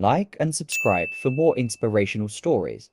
Like and subscribe for more inspirational stories.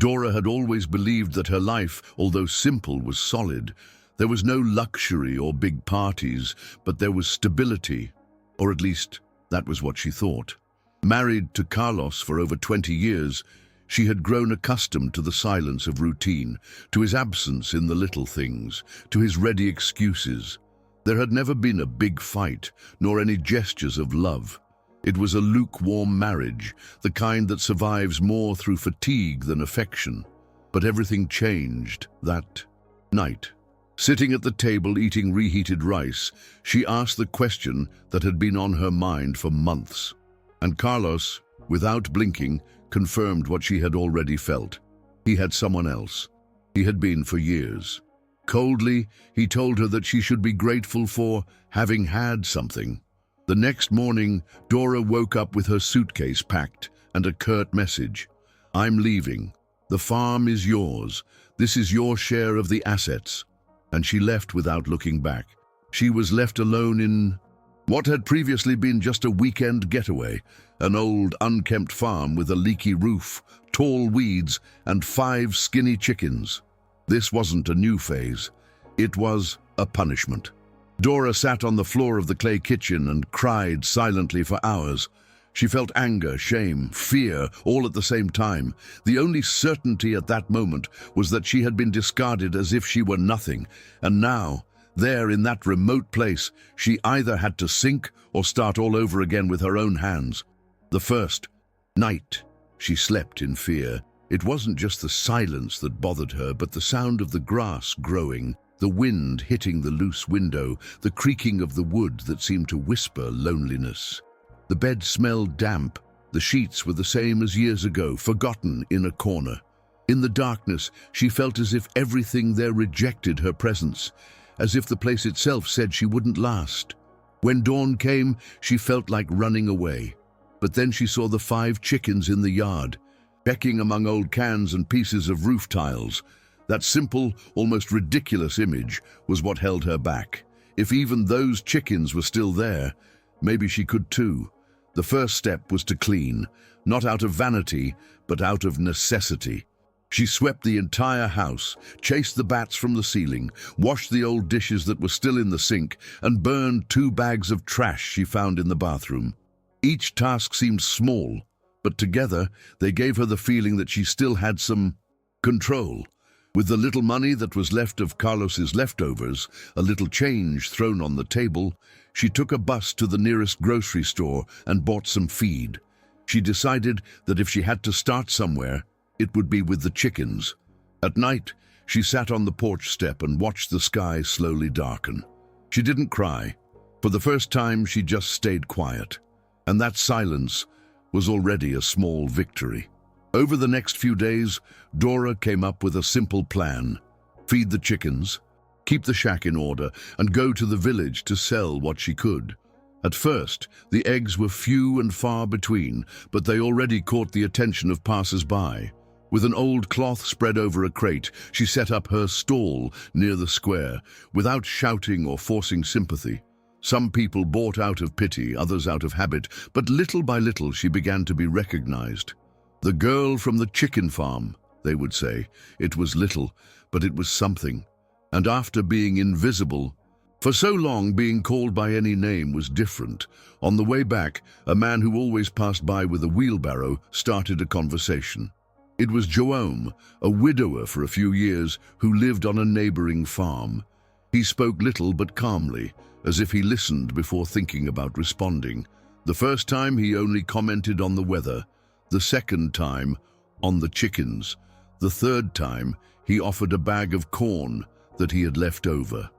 Dora had always believed that her life, although simple, was solid. There was no luxury or big parties, but there was stability, or at least that was what she thought. Married to Carlos for over 20 years, she had grown accustomed to the silence of routine, to his absence in the little things, to his ready excuses. There had never been a big fight, nor any gestures of love. It was a lukewarm marriage, the kind that survives more through fatigue than affection. But everything changed that night. Sitting at the table eating reheated rice, she asked the question that had been on her mind for months. And Carlos, without blinking, confirmed what she had already felt. He had someone else. He had been for years. Coldly, he told her that she should be grateful for having had something. The next morning, Dora woke up with her suitcase packed and a curt message. "I'm leaving. The farm is yours. This is your share of the assets." And she left without looking back. She was left alone in what had previously been just a weekend getaway, an old, unkempt farm with a leaky roof, tall weeds, and 5 skinny chickens. This wasn't a new phase. It was a punishment. Dora sat on the floor of the clay kitchen and cried silently for hours. She felt anger, shame, fear, all at the same time. The only certainty at that moment was that she had been discarded as if she were nothing, and now, there in that remote place, she either had to sink or start all over again with her own hands. The first night, she slept in fear. It wasn't just the silence that bothered her, but the sound of the grass growing, the wind hitting the loose window, the creaking of the wood that seemed to whisper loneliness. The bed smelled damp. The sheets were the same as years ago, forgotten in a corner. In the darkness, she felt as if everything there rejected her presence, as if the place itself said she wouldn't last. When dawn came, she felt like running away. But then she saw the 5 chickens in the yard, pecking among old cans and pieces of roof tiles. That simple, almost ridiculous image was what held her back. If even those chickens were still there, maybe she could too. The first step was to clean, not out of vanity, but out of necessity. She swept the entire house, chased the bats from the ceiling, washed the old dishes that were still in the sink, and burned 2 bags of trash she found in the bathroom. Each task seemed small, but together they gave her the feeling that she still had some control. With the little money that was left of Carlos's leftovers, a little change thrown on the table, she took a bus to the nearest grocery store and bought some feed. She decided that if she had to start somewhere, it would be with the chickens. At night, she sat on the porch step and watched the sky slowly darken. She didn't cry. For the first time, she just stayed quiet. And that silence was already a small victory. Over the next few days, Dora came up with a simple plan. Feed the chickens, keep the shack in order, and go to the village to sell what she could. At first, the eggs were few and far between, but they already caught the attention of passers-by. With an old cloth spread over a crate, she set up her stall near the square, without shouting or forcing sympathy. Some people bought out of pity, others out of habit, but little by little she began to be recognized. "The girl from the chicken farm," they would say. It was little, but it was something. And after being invisible, for so long being called by any name was different. On the way back, a man who always passed by with a wheelbarrow started a conversation. It was Joam, a widower for a few years, who lived on a neighboring farm. He spoke little but calmly, as if he listened before thinking about responding. The first time he only commented on the weather. The second time, on the chickens. The third time, he offered a bag of corn that he had left over.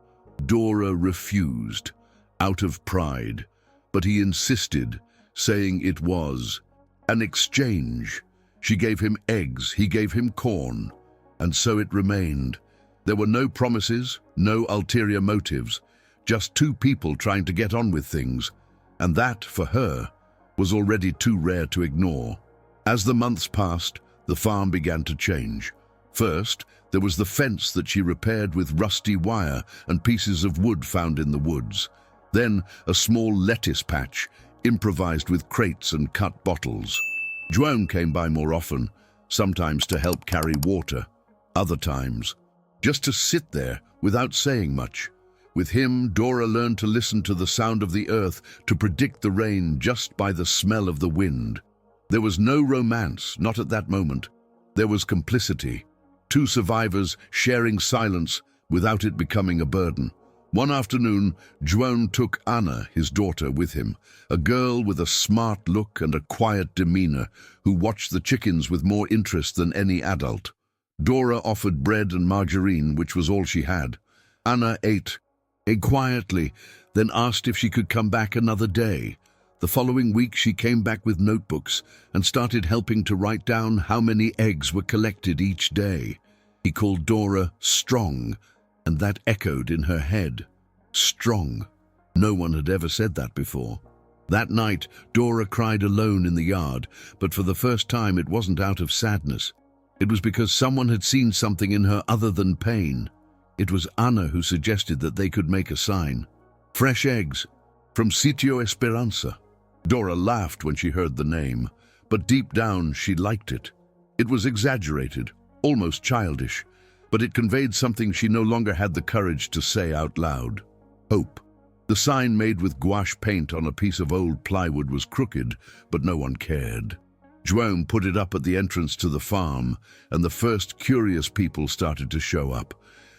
Dora refused, out of pride, but he insisted, saying it was an exchange. She gave him eggs, he gave him corn, and so it remained. There were no promises, no ulterior motives, just 2 people trying to get on with things, and that, for her, was already too rare to ignore. As the months passed, the farm began to change. First, there was the fence that she repaired with rusty wire and pieces of wood found in the woods. Then, a small lettuce patch, improvised with crates and cut bottles. Joan came by more often, sometimes to help carry water, other times just to sit there without saying much. With him, Dora learned to listen to the sound of the earth, to predict the rain just by the smell of the wind. There was no romance, not at that moment. There was complicity. Two survivors sharing silence without it becoming a burden. One afternoon, Joan took Anna, his daughter, with him, a girl with a smart look and a quiet demeanor who watched the chickens with more interest than any adult. Dora offered bread and margarine, which was all she had. Anna ate quietly, then asked if she could come back another day. The following week she came back with notebooks and started helping to write down how many eggs were collected each day. He called Dora strong, and that echoed in her head. Strong. No one had ever said that before. That night, Dora cried alone in the yard, but for the first time it wasn't out of sadness. It was because someone had seen something in her other than pain. It was Anna who suggested that they could make a sign. Fresh eggs, from Sítio Esperança. Dora laughed when she heard the name, but deep down she liked it. It was exaggerated, almost childish, but it conveyed something she no longer had the courage to say out loud. Hope. The sign made with gouache paint on a piece of old plywood was crooked, but no one cared. Joan put it up at the entrance to the farm, and the first curious people started to show up.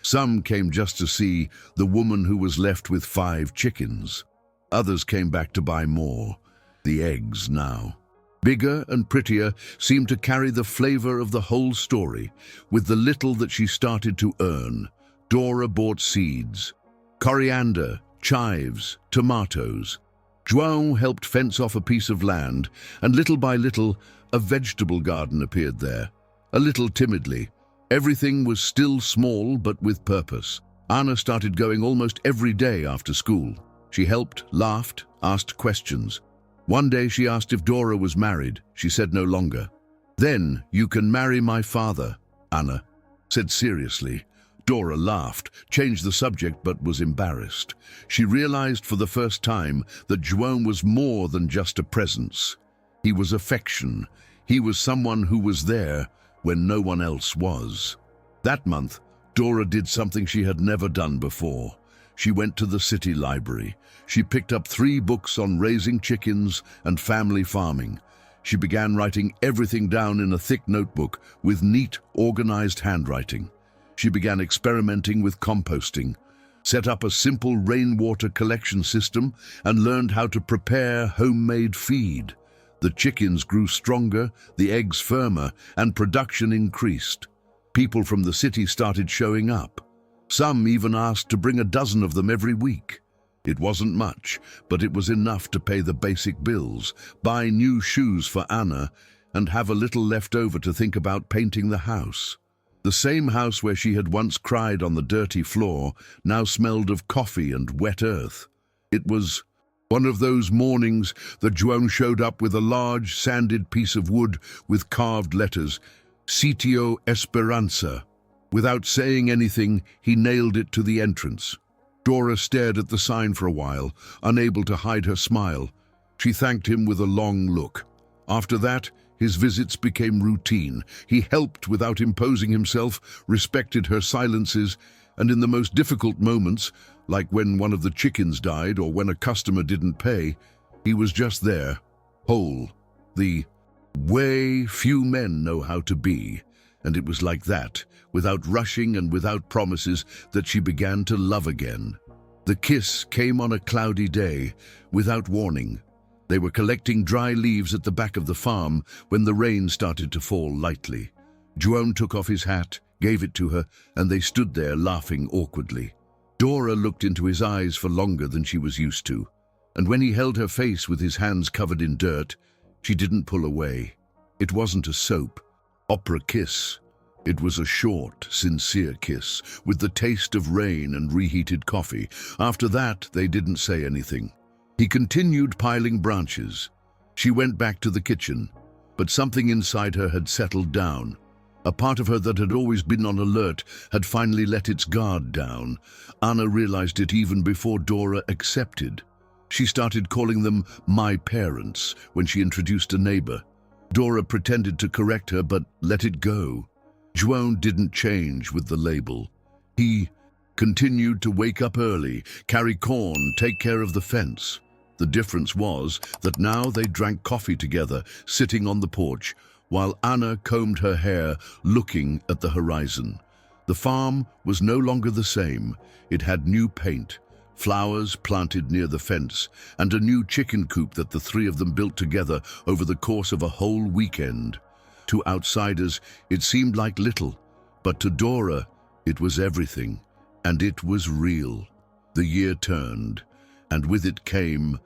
Some came just to see the woman who was left with 5 chickens. Others came back to buy more. The eggs now, bigger and prettier, seemed to carry the flavor of the whole story. With the little that she started to earn, Dora bought seeds, coriander, chives, tomatoes. Joan helped fence off a piece of land, and little by little, a vegetable garden appeared there. A little timidly. Everything was still small, but with purpose. Anna started going almost every day after school. She helped, laughed, asked questions. One day she asked if Dora was married. She said no longer. "Then you can marry my father," Anna said seriously. Dora laughed, changed the subject, but was embarrassed. She realized for the first time that Joan was more than just a presence. He was affection. He was someone who was there when no one else was. That month, Dora did something she had never done before. She went to the city library. She picked up 3 books on raising chickens and family farming. She began writing everything down in a thick notebook with neat, organized handwriting. She began experimenting with composting, set up a simple rainwater collection system, and learned how to prepare homemade feed. The chickens grew stronger, the eggs firmer, and production increased. People from the city started showing up. Some even asked to bring a dozen of them every week. It wasn't much, but it was enough to pay the basic bills, buy new shoes for Anna, and have a little left over to think about painting the house. The same house where she had once cried on the dirty floor now smelled of coffee and wet earth. It was one of those mornings that Joan showed up with a large, sanded piece of wood with carved letters, Sítio Esperança. Without saying anything, he nailed it to the entrance. Dora stared at the sign for a while, unable to hide her smile. She thanked him with a long look. After that, his visits became routine. He helped without imposing himself, respected her silences, and in the most difficult moments, like when one of the chickens died or when a customer didn't pay, he was just there, whole, the way few men know how to be. And it was like that, without rushing and without promises, that she began to love again. The kiss came on a cloudy day, without warning. They were collecting dry leaves at the back of the farm when the rain started to fall lightly. Joan took off his hat, gave it to her, and they stood there laughing awkwardly. Dora looked into his eyes for longer than she was used to, and when he held her face with his hands covered in dirt, she didn't pull away. It wasn't a soap opera kiss. It was a short, sincere kiss, with the taste of rain and reheated coffee. After that, they didn't say anything. He continued piling branches. She went back to the kitchen, but something inside her had settled down. A part of her that had always been on alert had finally let its guard down. Anna realized it even before Dora accepted. She started calling them my parents when she introduced a neighbor. Dora pretended to correct her but let it go. João didn't change with the label. He continued to wake up early, carry corn, take care of the fence. The difference was that now they drank coffee together, sitting on the porch, while Anna combed her hair, looking at the horizon. The farm was no longer the same. It had new paint, flowers planted near the fence, and a new chicken coop that the three of them built together over the course of a whole weekend. To outsiders, it seemed like little, but to Dora, it was everything, and it was real. The year turned, and with it came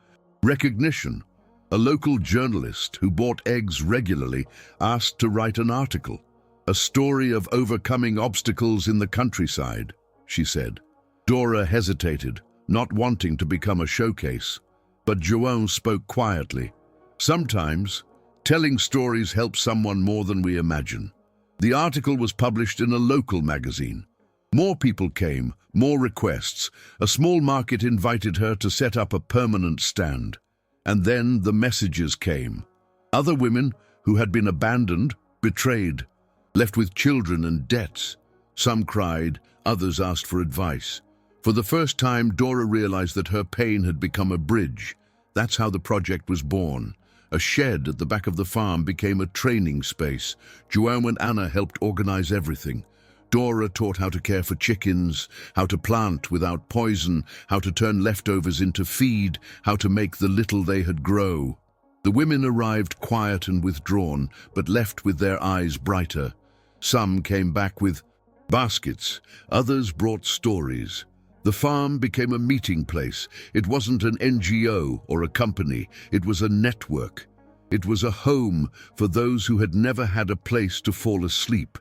recognition. A local journalist who bought eggs regularly asked to write an article, a story of overcoming obstacles in the countryside, she said. Dora hesitated, not wanting to become a showcase, but João spoke quietly. Sometimes, telling stories helps someone more than we imagine. The article was published in a local magazine. More people came, more requests. A small market invited her to set up a permanent stand. And then the messages came. Other women who had been abandoned, betrayed, left with children and debts. Some cried, others asked for advice. For the first time, Dora realized that her pain had become a bridge. That's how the project was born. A shed at the back of the farm became a training space. João and Anna helped organize everything. Dora taught how to care for chickens, how to plant without poison, how to turn leftovers into feed, how to make the little they had grow. The women arrived quiet and withdrawn, but left with their eyes brighter. Some came back with baskets, others brought stories. The farm became a meeting place. It wasn't an NGO or a company, it was a network. It was a home for those who had never had a place to fall asleep.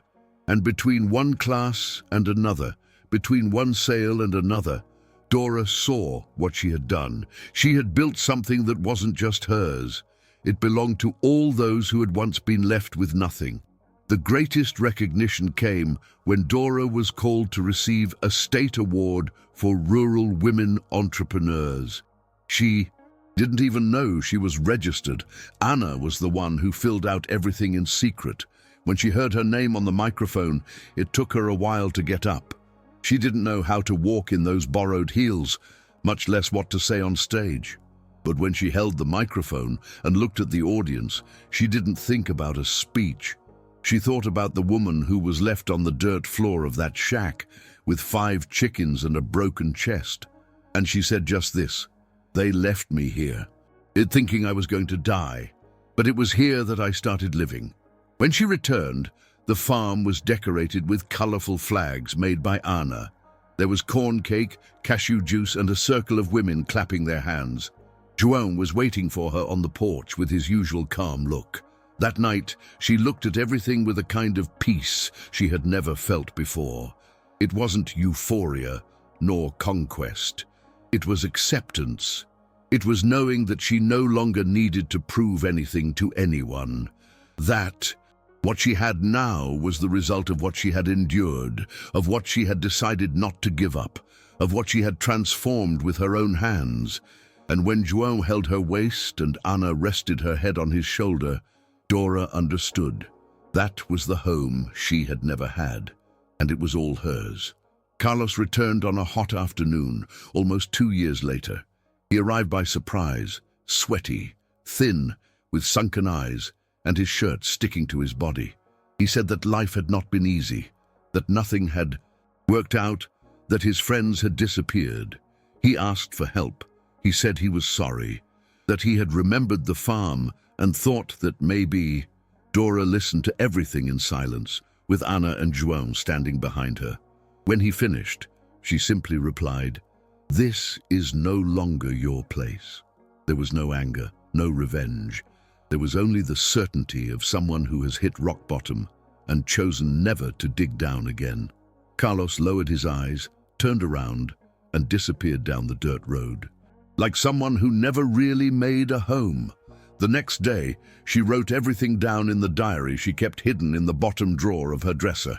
And between one class and another, between one sale and another, Dora saw what she had done. She had built something that wasn't just hers. It belonged to all those who had once been left with nothing. The greatest recognition came when Dora was called to receive a state award for rural women entrepreneurs. She didn't even know she was registered. Anna was the one who filled out everything in secret. When she heard her name on the microphone, it took her a while to get up. She didn't know how to walk in those borrowed heels, much less what to say on stage. But when she held the microphone and looked at the audience, she didn't think about a speech. She thought about the woman who was left on the dirt floor of that shack with 5 chickens and a broken chest. And she said just this: "They left me here, thinking I was going to die. But it was here that I started living." When she returned, the farm was decorated with colorful flags made by Anna. There was corn cake, cashew juice, and a circle of women clapping their hands. João was waiting for her on the porch with his usual calm look. That night, she looked at everything with a kind of peace she had never felt before. It wasn't euphoria, nor conquest. It was acceptance. It was knowing that she no longer needed to prove anything to anyone. That what she had now was the result of what she had endured, of what she had decided not to give up, of what she had transformed with her own hands. And when João held her waist and Anna rested her head on his shoulder, Dora understood. That was the home she had never had, and it was all hers. Carlos returned on a hot afternoon, almost 2 years later. He arrived by surprise, sweaty, thin, with sunken eyes, and his shirt sticking to his body. He said that life had not been easy, that nothing had worked out, that his friends had disappeared. He asked for help. He said he was sorry, that he had remembered the farm and thought that maybe. Dora listened to everything in silence, with Anna and João standing behind her. When he finished, she simply replied, "This is no longer your place." There was no anger, no revenge. There was only the certainty of someone who has hit rock bottom and chosen never to dig down again. Carlos lowered his eyes, turned around, and disappeared down the dirt road, like someone who never really made a home. The next day, she wrote everything down in the diary she kept hidden in the bottom drawer of her dresser.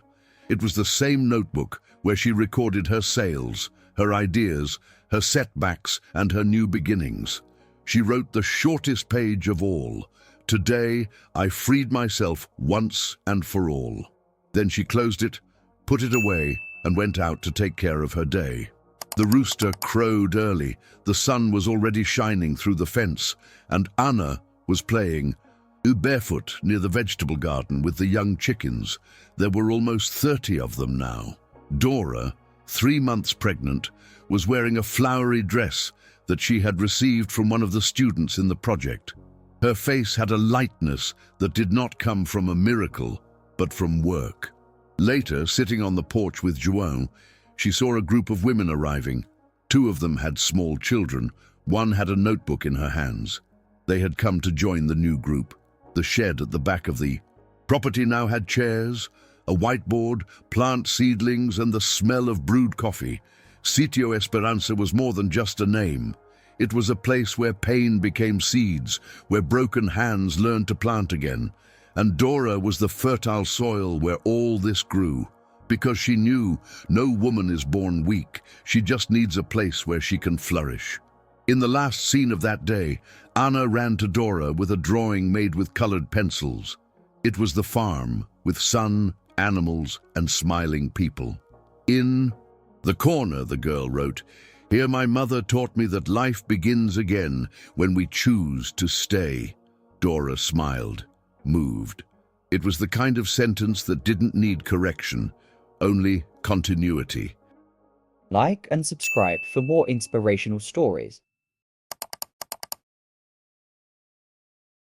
It was the same notebook where she recorded her sales, her ideas, her setbacks, and her new beginnings. She wrote the shortest page of all. "Today, I freed myself once and for all." Then she closed it, put it away, and went out to take care of her day. The rooster crowed early. The sun was already shining through the fence, and Anna was playing barefoot near the vegetable garden with the young chickens. There were almost 30 of them now. Dora, 3 months pregnant, was wearing a flowery dress that she had received from one of the students in the project. Her face had a lightness that did not come from a miracle, but from work. Later, sitting on the porch with Joan, she saw a group of women arriving. 2 of them had small children. One had a notebook in her hands. They had come to join the new group. The shed at the back of the property now had chairs, a whiteboard, plant seedlings, and the smell of brewed coffee. Sítio Esperança was more than just a name. It was a place where pain became seeds, where broken hands learned to plant again. And Dora was the fertile soil where all this grew. Because she knew no woman is born weak, she just needs a place where she can flourish. In the last scene of that day, Anna ran to Dora with a drawing made with colored pencils. It was the farm, with sun, animals, and smiling people. In the corner, the girl wrote, "Here my mother taught me that life begins again when we choose to stay." Dora smiled, moved. It was the kind of sentence that didn't need correction, only continuity. Like and subscribe for more inspirational stories.